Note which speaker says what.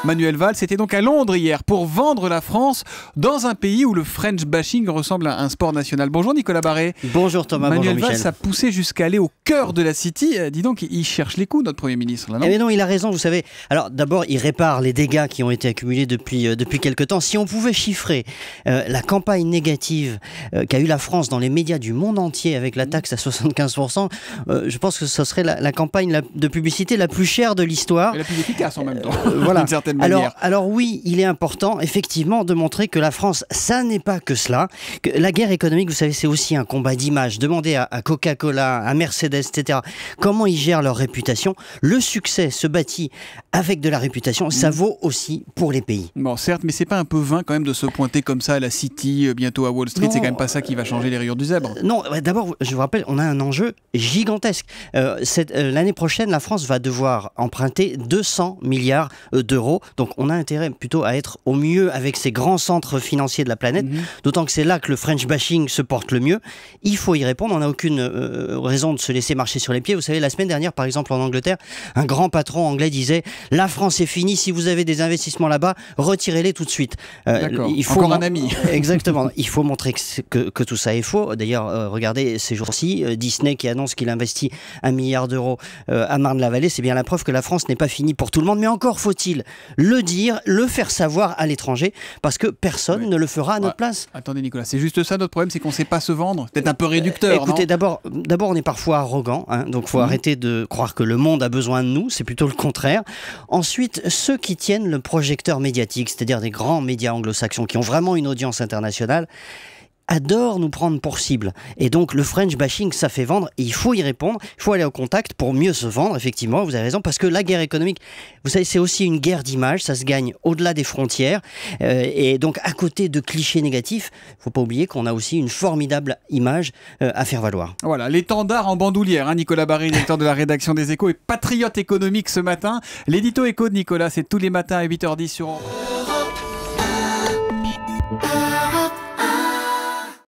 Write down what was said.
Speaker 1: Manuel Valls était donc à Londres hier pour vendre la France dans un pays où le French bashing ressemble à un sport national. Bonjour Nicolas Barré.
Speaker 2: Bonjour Thomas,
Speaker 1: Manuel
Speaker 2: bonjour
Speaker 1: Valls
Speaker 2: Michel.
Speaker 1: a poussé jusqu'à aller au cœur de la City. Dis donc, il cherche les coups, notre Premier ministre. Là, non
Speaker 2: Mais non, il a raison, vous savez. Alors d'abord, il répare les dégâts qui ont été accumulés depuis quelque temps. Si on pouvait chiffrer la campagne négative qu'a eu la France dans les médias du monde entier avec la taxe à 75%, je pense que ce serait la campagne de publicité la plus chère de l'histoire.
Speaker 1: Et la plus efficace en même temps,
Speaker 2: voilà.
Speaker 1: d'une certaine manière.
Speaker 2: Alors oui, il est important effectivement de montrer que la France, ça n'est pas que cela. Que la guerre économique, vous savez, c'est aussi un combat d'image. Demandez à Coca-Cola, à Mercedes, etc. comment ils gèrent leur réputation. Le succès se bâtit avec de la réputation. Ça vaut aussi pour les pays.
Speaker 1: Bon, certes, mais c'est pas un peu vain quand même de se pointer comme ça à la City, bientôt à Wall Street.
Speaker 2: Non.
Speaker 1: C'est quand même pas ça qui va changer les rayures du zèbre.
Speaker 2: Non, d'abord, je vous rappelle, on a un enjeu gigantesque. L'année prochaine, la France va devoir emprunter 200 milliards d'euros. Donc, on a intérêt plutôt à être au mieux avec ces grands centres financiers de la planète. D'autant que c'est là que le French bashing se porte le mieux. Il faut y répondre. On n'a aucune raison de se laisser marcher sur les pieds. Vous savez, la semaine dernière, par exemple, en Angleterre, un grand patron anglais disait « La France est finie. Si vous avez des investissements là-bas, retirez-les tout de suite. »
Speaker 1: D'accord. Encore un ami.
Speaker 2: Exactement. Il faut montrer que tout ça est faux. D'ailleurs, regardez ces jours-ci, Disney qui annonce qu'il investit 1 milliard d'euros à Marne-la-Vallée, c'est bien la preuve que la France n'est pas finie pour tout le monde. Mais encore faut-il le dire, le faire savoir à l'étranger, parce que personne ne le fera à notre place.
Speaker 1: Attendez Nicolas, c'est juste ça notre problème, c'est qu'on ne sait pas se vendre. Peut-être un peu réducteur,
Speaker 2: Écoutez,
Speaker 1: non?
Speaker 2: d'abord on est parfois arrogant, donc il faut arrêter de croire que le monde a besoin de nous, c'est plutôt le contraire. Ensuite, ceux qui tiennent le projecteur médiatique, c'est-à-dire des grands médias anglo-saxons qui ont vraiment une audience internationale, adore nous prendre pour cible. Et donc le French bashing, ça fait vendre, et il faut y répondre, il faut aller au contact pour mieux se vendre, effectivement, vous avez raison, parce que la guerre économique, vous savez, c'est aussi une guerre d'image, ça se gagne au-delà des frontières, et donc à côté de clichés négatifs, il ne faut pas oublier qu'on a aussi une formidable image à faire valoir.
Speaker 1: Voilà, l'étendard en bandoulière, Nicolas Barré, directeur de la rédaction des Échos et patriote économique ce matin. L'édito Écho de Nicolas, c'est tous les matins à 8h10 sur...